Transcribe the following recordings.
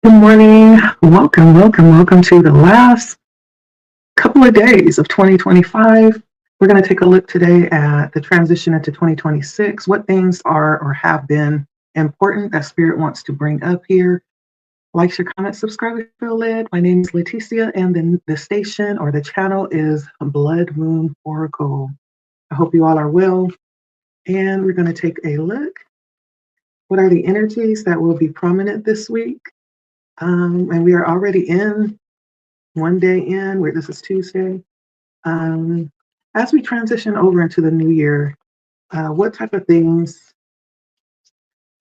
Good morning. Welcome to the last couple of days of 2025. We're going to take a look today at the transition into 2026. What things are or have been important that Spirit wants to bring up here. Like, share, comment, subscribe if you feel led. My name is Leticia, and then the station or the channel is Blood Moon Oracle. I hope you all are well. And we're going to take a look. What are the energies that will be prominent this week? And we are already in one day in, where this is Tuesday. Um, as we transition over into the new year, what type of things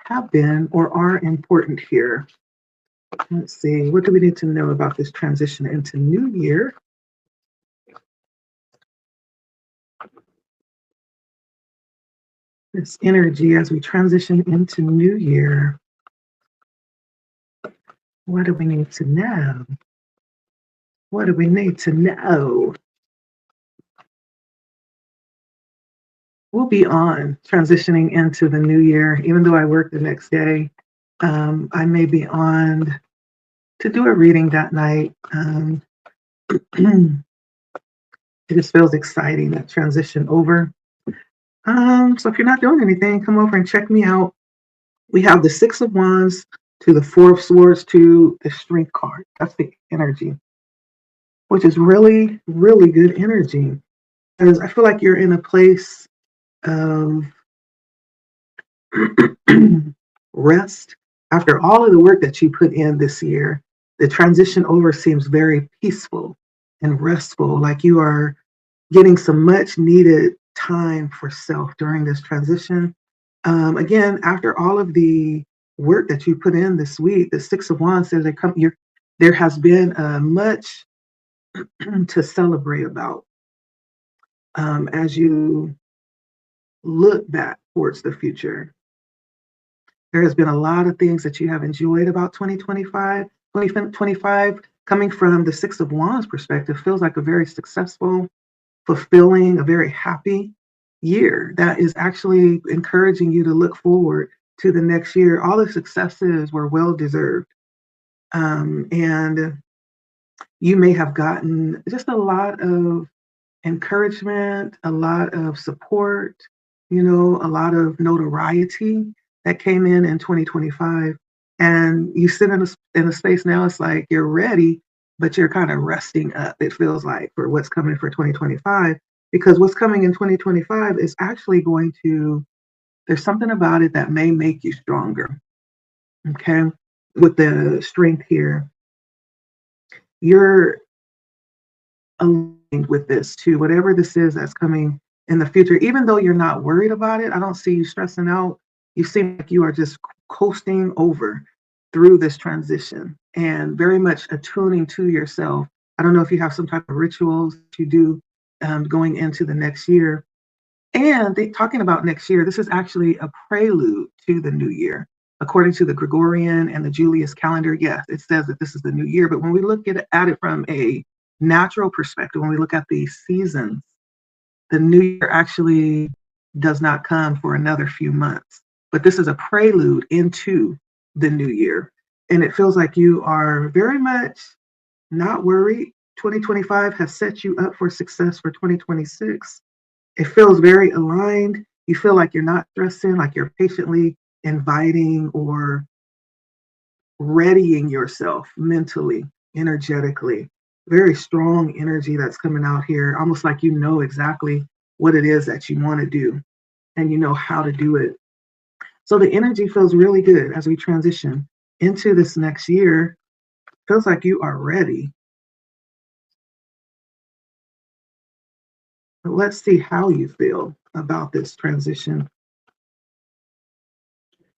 have been or are important here? Let's see, what do we need to know about this transition into new year? This energy as we transition into new year. What do we need to know? What do we need to know? We'll be on transitioning into the new year, even though I work the next day. I may be on to do a reading that night. It just feels exciting, that transition over. So if you're not doing anything, come over and check me out. We have the Six of Wands to the Four of Swords to the Strength card. That's the energy, which is really, really good energy. Because I feel like you're in a place of rest. After all of the work that you put in this year, the transition over seems very peaceful and restful, like you are getting some much needed time for self during this transition. Again, after all of the work that you put in this week, the Six of Wands says there has been much to celebrate about as you look back towards the future. There has been a lot of things that you have enjoyed about 2025. 2025, coming from the Six of Wands perspective, feels like a very successful, fulfilling, a very happy year that is actually encouraging you to look forward to the next year. All the successes were well deserved. And you may have gotten just a lot of encouragement, a lot of support, a lot of notoriety that came in 2025. And you sit in a space now, it's like you're ready, but you're kind of resting up, it feels like, for what's coming for 2025. Because what's coming in 2025 is actually there's something about it that may make you stronger. Okay. With the strength here, you're aligned with this too, whatever this is that's coming in the future, even though you're not worried about it. I don't see you stressing out. You seem like you are just coasting over through this transition and very much attuning to yourself. I don't know if you have some type of rituals you do going into the next year. And talking about next year, this is actually a prelude to the new year. According to the Gregorian and the Julius calendar, yes, it says that this is the new year. But when we look at it from a natural perspective, when we look at the seasons, the new year actually does not come for another few months. But this is a prelude into the new year. And it feels like you are very much not worried. 2025 has set you up for success for 2026. It feels very aligned. You feel like you're not stressing, like you're patiently inviting or readying yourself mentally, energetically. Very strong energy that's coming out here, almost like you know exactly what it is that you want to do and you know how to do it. So the energy feels really good as we transition into this next year. Feels like you are ready. But let's see how you feel about this transition.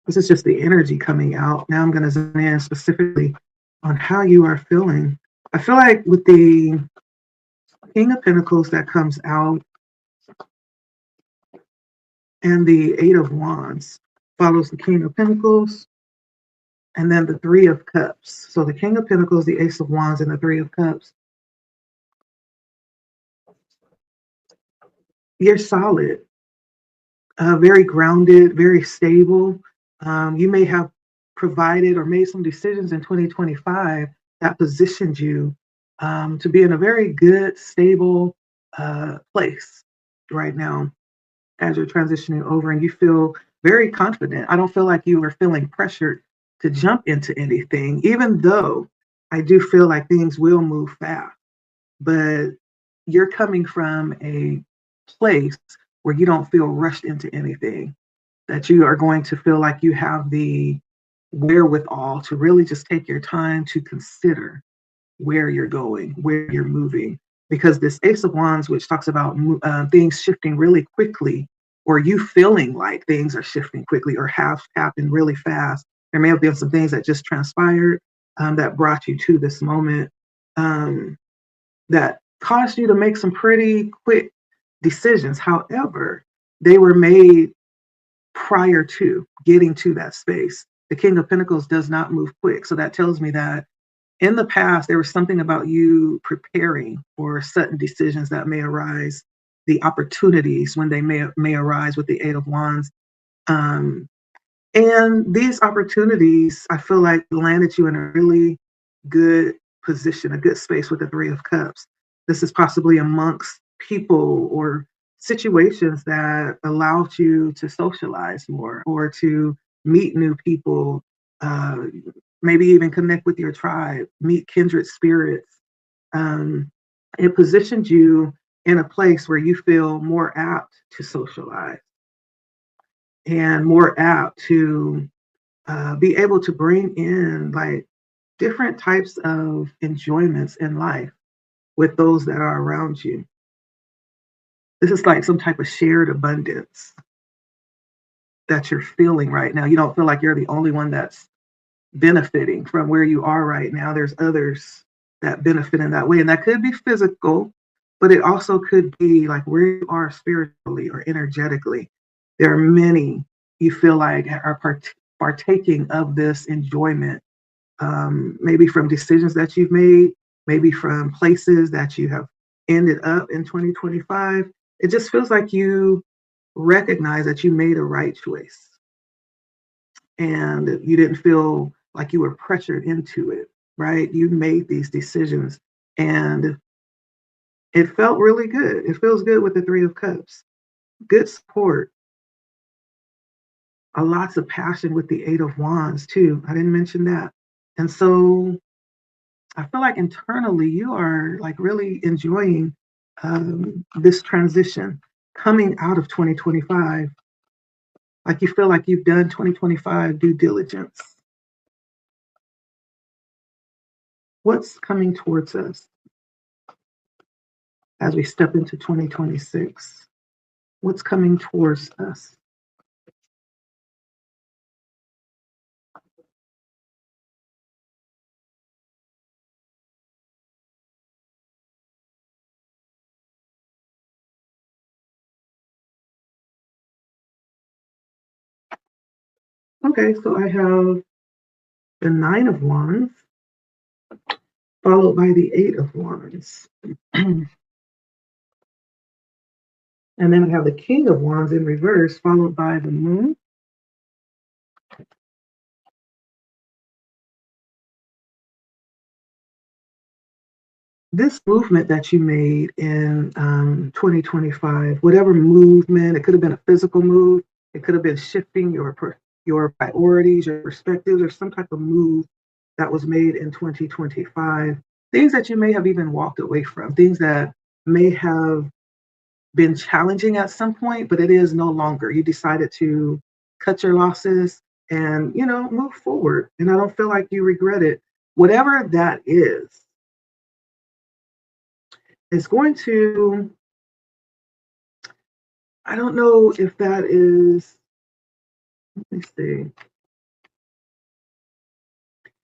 This is just the energy coming out. Now I'm going to zoom in specifically on how you are feeling. I feel like with the King of Pentacles that comes out and the Eight of Wands follows the King of Pentacles and then the Three of Cups. So the King of Pentacles, the Ace of Wands, and the Three of Cups. You're solid, very grounded, very stable. You may have provided or made some decisions in 2025 that positioned you to be in a very good, stable place right now as you're transitioning over and you feel very confident. I don't feel like you are feeling pressured to jump into anything, even though I do feel like things will move fast. But you're coming from a place where you don't feel rushed into anything, that you are going to feel like you have the wherewithal to really just take your time to consider where you're going, where you're moving. Because this Ace of Wands, which talks about things shifting really quickly, or you feeling like things are shifting quickly or have happened really fast, there may have been some things that just transpired that brought you to this moment um, that caused you to make some pretty quick decisions. However, they were made prior to getting to that space. The King of Pentacles does not move quick. So that tells me that in the past, there was something about you preparing for sudden decisions that may arise, the opportunities when they may arise with the Eight of Wands. Um, and these opportunities, I feel like landed you in a really good position, a good space with the Three of Cups. This is possibly amongst people or situations that allowed you to socialize more or to meet new people, uh, maybe even connect with your tribe, meet kindred spirits. Um, it positioned you in a place where you feel more apt to socialize and more apt to be able to bring in like different types of enjoyments in life with those that are around you. This is like some type of shared abundance that you're feeling right now. You don't feel like you're the only one that's benefiting from where you are right now. There's others that benefit in that way. And that could be physical, but it also could be like where you are spiritually or energetically. There are many you feel like are partaking of this enjoyment, maybe from decisions that you've made, maybe from places that you have ended up in 2025. It just feels like you recognize that you made a right choice and you didn't feel like you were pressured into it, right? You made these decisions and it felt really good. It feels good with the Three of Cups. Good support, a lots of passion with the Eight of Wands too. I didn't mention that. And so I feel like internally you are like really enjoying this transition coming out of 2025. Like you feel like you've done 2025 due diligence. What's coming towards us as we step into 2026? What's coming towards us? Okay, so I have the Nine of Wands, followed by the Eight of Wands. And then I have the King of Wands in reverse, followed by the Moon. This movement that you made in 2025, whatever movement, it could have been a physical move, it could have been shifting your priorities, your perspectives, or some type of move that was made in 2025. Things that you may have even walked away from, things that may have been challenging at some point, but it is no longer. You decided to cut your losses and move forward. And I don't feel like you regret it. Whatever that is, it's going to, I don't know if that is, let me see,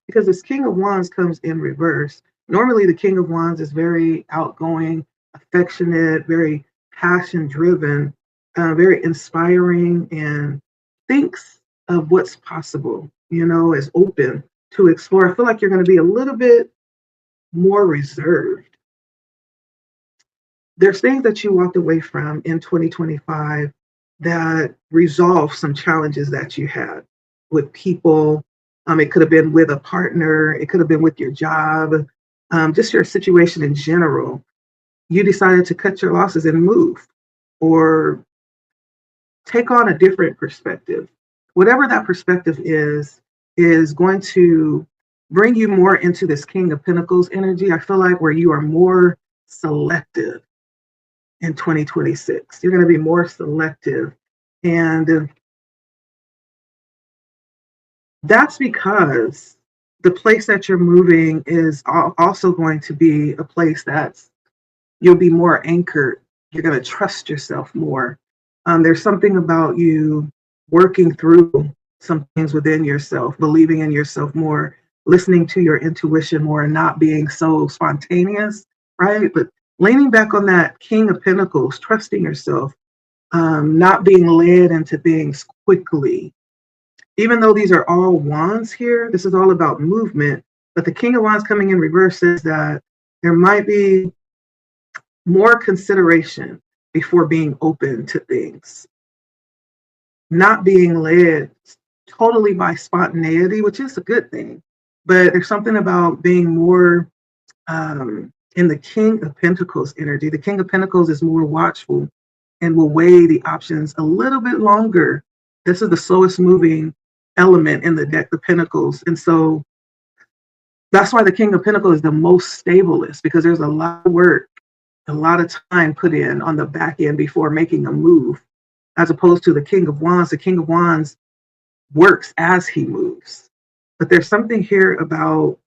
because this King of Wands comes in reverse. Normally, the King of Wands is very outgoing, affectionate, very passion driven, very inspiring, and thinks of what's possible, is open to explore. I feel like you're going to be a little bit more reserved. There's things that you walked away from in 2025 that resolve some challenges that you had with people, It could have been with a partner. It could have been with your job, just your situation in general. You decided to cut your losses and move, or take on a different perspective. Whatever that perspective is going to bring you more into this King of Pentacles energy. I feel like where you are more selective in 2026. You're going to be more selective. And that's because the place that you're moving is also going to be a place that's, you'll be more anchored. You're going to trust yourself more. There's something about you working through some things within yourself, believing in yourself more, listening to your intuition more, and not being so spontaneous, right? But leaning back on that King of Pentacles, trusting yourself, not being led into things quickly. Even though these are all wands here, this is all about movement. But the King of Wands coming in reverse says that there might be more consideration before being open to things, not being led totally by spontaneity, which is a good thing. But there's something about being more in the King of Pentacles energy. The King of Pentacles is more watchful and will weigh the options a little bit longer. This is the slowest moving element in the deck of Pentacles. And so that's why the King of Pentacles is the most stablest, because there's a lot of work, a lot of time put in on the back end before making a move, as opposed to the King of Wands. The King of Wands works as he moves. But there's something here about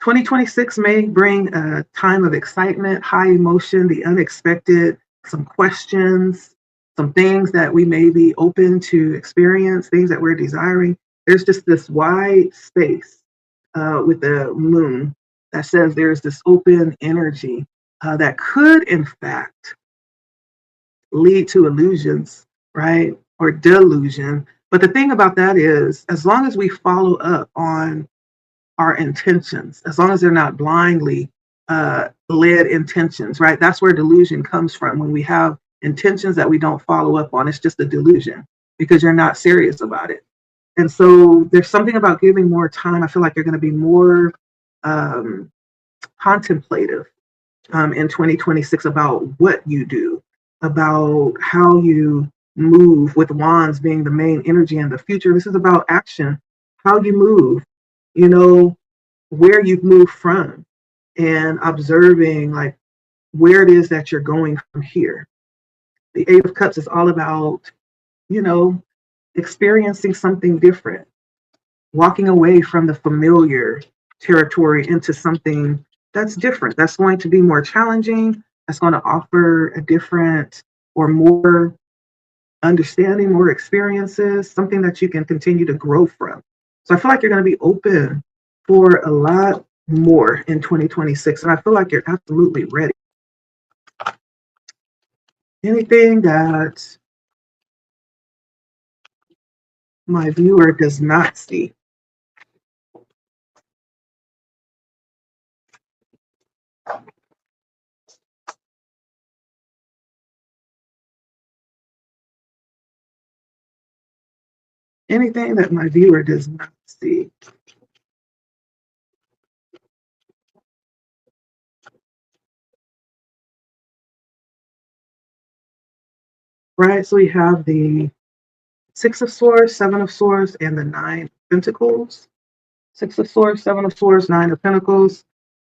2026 may bring a time of excitement, high emotion, the unexpected, some questions, some things that we may be open to experience, things that we're desiring. There's just this wide space with the moon that says there's this open energy that could, in fact, lead to illusions, right? Or delusion. But the thing about that is, as long as we follow up on our intentions, as long as they're not blindly led intentions, right? That's where delusion comes from. When we have intentions that we don't follow up on, it's just a delusion because you're not serious about it. And so there's something about giving more time. I feel like you're going to be more contemplative in 2026 about what you do, about how you move, with wands being the main energy in the future. This is about action, how you move, you know, where you've moved from, and observing like where it is that you're going from here. The Eight of Cups is all about, you know, experiencing something different, walking away from the familiar territory into something that's different, that's going to be more challenging, that's going to offer a different or more understanding, more experiences, something that you can continue to grow from. So I feel like you're going to be open for a lot more in 2026. And I feel like you're absolutely ready. Anything that my viewer does not see? Anything that my viewer does not see? Right, so we have the Six of Swords, Seven of Swords, and the Nine of Pentacles. Six of Swords, Seven of Swords, Nine of Pentacles.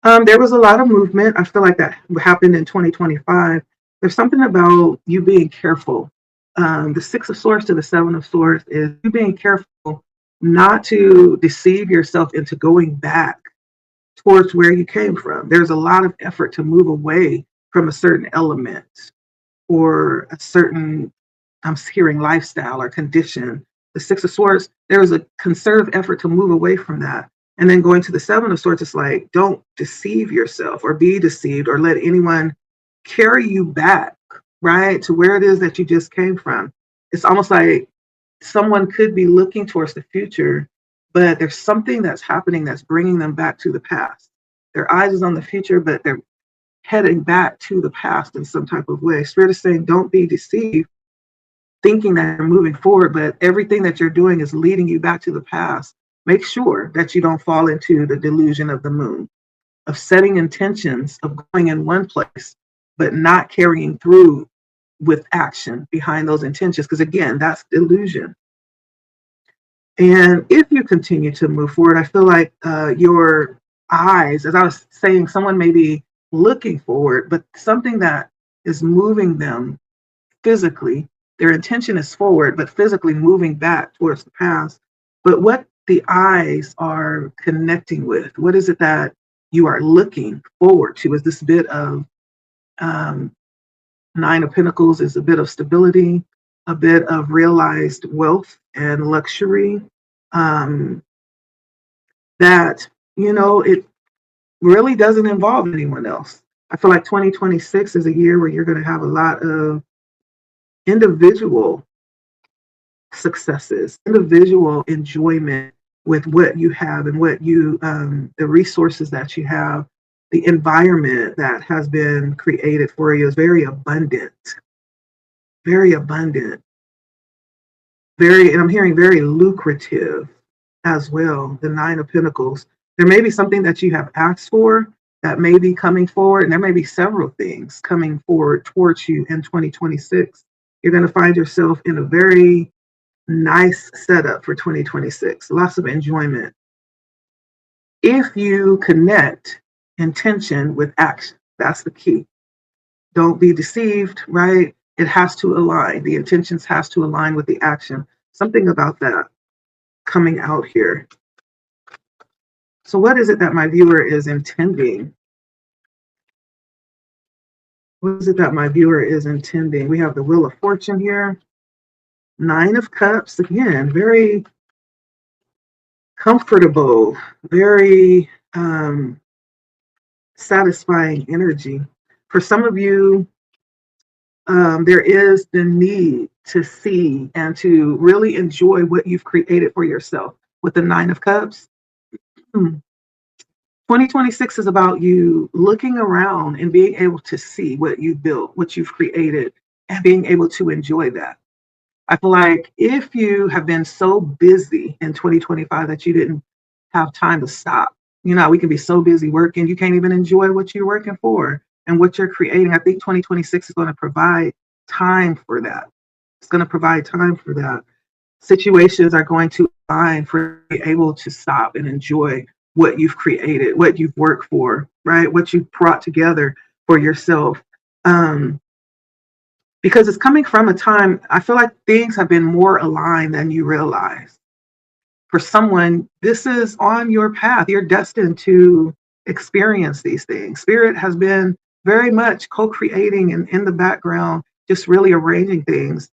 There was a lot of movement. I feel like that happened in 2025. There's something about you being careful. The Six of Swords to the Seven of Swords is you being careful not to deceive yourself into going back towards where you came from. There's a lot of effort to move away from a certain element or a certain, I'm hearing, lifestyle or condition. The Six of Swords, there was a conserved effort to move away from that. And then going to the Seven of Swords, it's like, don't deceive yourself or be deceived or let anyone carry you back, right, to where it is that you just came from. It's almost like someone could be looking towards the future, but there's something that's happening that's bringing them back to the past. Their eyes is on the future, but they're heading back to the past in some type of way. Spirit is saying, don't be deceived, thinking that you're moving forward, but everything that you're doing is leading you back to the past. make sure that you don't fall into the delusion of the moon, of setting intentions of going in one place, but not carrying through with action behind those intentions. Because again, that's delusion. And if you continue to move forward, I feel like your eyes, as I was saying, someone may be looking forward, but something that is moving them physically, their intention is forward, but physically moving back towards the past. But what the eyes are connecting with, what is it that you are looking forward to? Is this bit of um, Nine of Pentacles is a bit of stability, a bit of realized wealth and luxury. Um, that, it really doesn't involve anyone else. I feel like 2026 is a year where you're going to have a lot of individual successes, individual enjoyment with what you have and the resources that you have. The environment that has been created for you is very abundant, and I'm hearing very lucrative as well. The Nine of Pentacles. There may be something that you have asked for that may be coming forward, and there may be several things coming forward towards you in 2026. You're going to find yourself in a very nice setup for 2026. Lots of enjoyment. If you connect intention with action, that's the key. Don't be deceived, right? It has to align. The intentions has to align with the action. Something about that coming out here. So what is it that my viewer is intending? What is it that my viewer is intending? We have the Wheel of Fortune here. Nine of Cups, again, very comfortable, very satisfying energy. For some of you, there is the need to see and to really enjoy what you've created for yourself with the Nine of Cups. 2026 is about you looking around and being able to see what you've built, what you've created, and being able to enjoy that. I feel like if you have been so busy in 2025 that you didn't have time to stop, we can be so busy working, you can't even enjoy what you're working for and what you're creating. I think 2026 is going to provide time for that. It's going to provide time for that. Situations are going to align for you able to stop and enjoy what you've created, what you've worked for, right? What you've brought together for yourself. Because it's coming from a time, I feel like things have been more aligned than you realize. For someone, this is on your path. You're destined to experience these things. Spirit has been very much co-creating and in the background, just really arranging things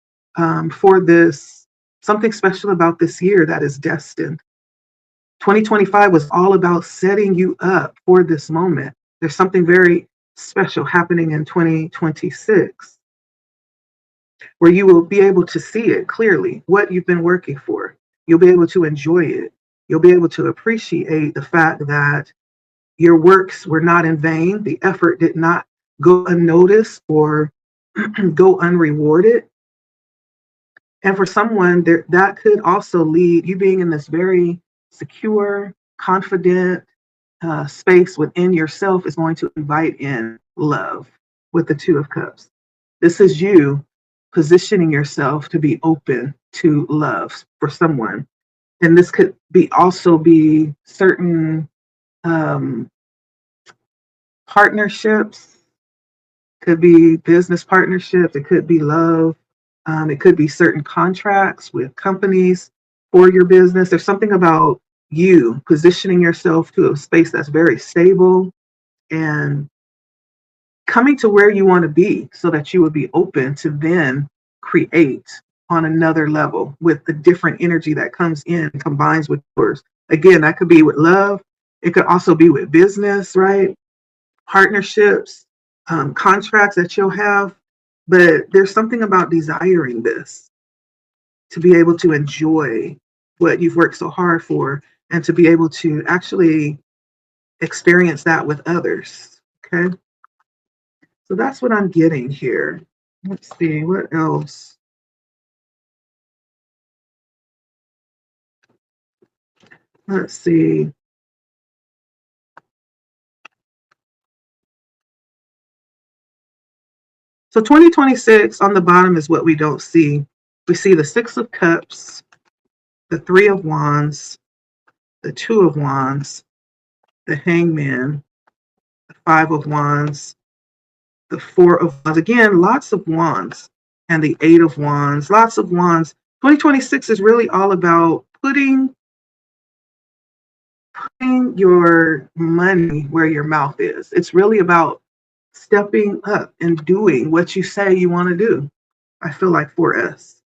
for this, something special about this year that is destined. 2025 was all about setting you up for this moment. There's something very special happening in 2026 where you will be able to see it clearly, what you've been working for. You'll be able to enjoy it. You'll be able to appreciate the fact that your works were not in vain. The effort did not go unnoticed or go unrewarded. And for someone, that could also lead you being in this very secure, confident space within yourself is going to invite in love with the Two of Cups. This is you positioning yourself to be open to love for someone. And this could also be certain partnerships, could be business partnerships, it could be love, it could be certain contracts with companies for your business. There's something about you positioning yourself to a space that's very stable and coming to where you want to be so that you would be open to then create on another level with the different energy that comes in and combines with yours. Again, that could be with love. It could also be with business, right? Partnerships, contracts that you'll have. But there's something about desiring this to be able to enjoy what you've worked so hard for and to be able to actually experience that with others. Okay. So that's what I'm getting here. Let's see, what else? Let's see. So 2026 on the bottom is what we don't see. We see the Six of Cups, the Three of Wands, the Two of Wands, the Hangman, the Five of Wands, the Four of Wands. Again, lots of wands. And the Eight of Wands, lots of wands. 2026 is really all about putting your money where your mouth is. It's really about stepping up and doing what you say you want to do. I feel like for us.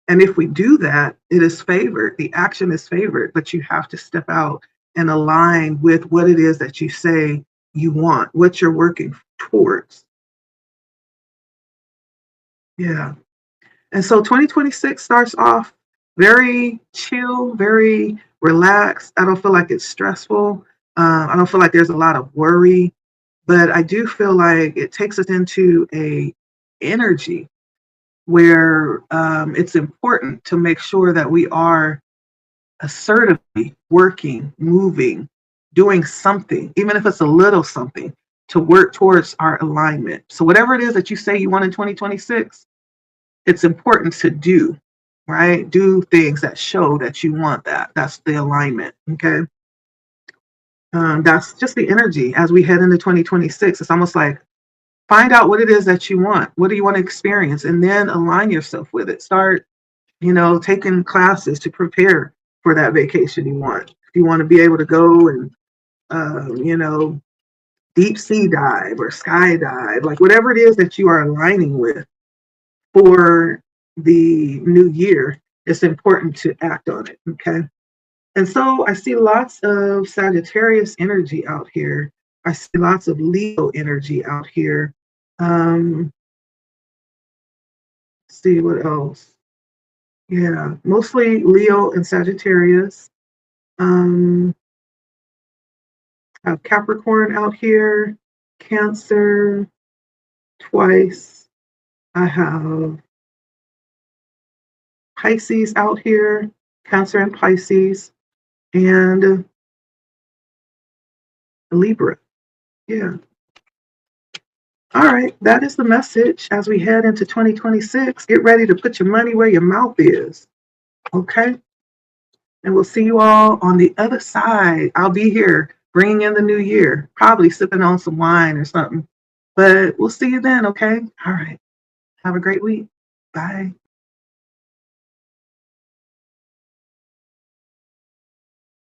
And if we do that, it is favored. The action is favored, but you have to step out and align with what it is that you say you want, what you're working towards. Yeah. And so 2026 starts off very chill, very relaxed. I don't feel like it's stressful. I don't feel like there's a lot of worry, but I do feel like it takes us into a energy where it's important to make sure that we are assertively working, moving, doing something, even if it's a little something, to work towards our alignment. So whatever it is that you say you want in 2026, it's important to do, right? Do things that show that you want that. That's the alignment. Okay. That's just the energy as we head into 2026. It's almost like find out what it is that you want. What do you want to experience? And then align yourself with it. Start, taking classes to prepare for that vacation you want. If you want to be able to go and, deep sea dive or skydive, like whatever it is that you are aligning with, for the new year, it's important to act on it. Okay. And so I see lots of Sagittarius energy out here. I see lots of Leo energy out here. See what else. Yeah, mostly Leo and Sagittarius. I have Capricorn out here, Cancer twice. I have Pisces out here, Cancer and Pisces, and Libra. Yeah. All right. That is the message as we head into 2026. Get ready to put your money where your mouth is. Okay. And we'll see you all on the other side. I'll be here bringing in the new year, probably sipping on some wine or something. But we'll see you then. Okay. All right. Have a great week. Bye.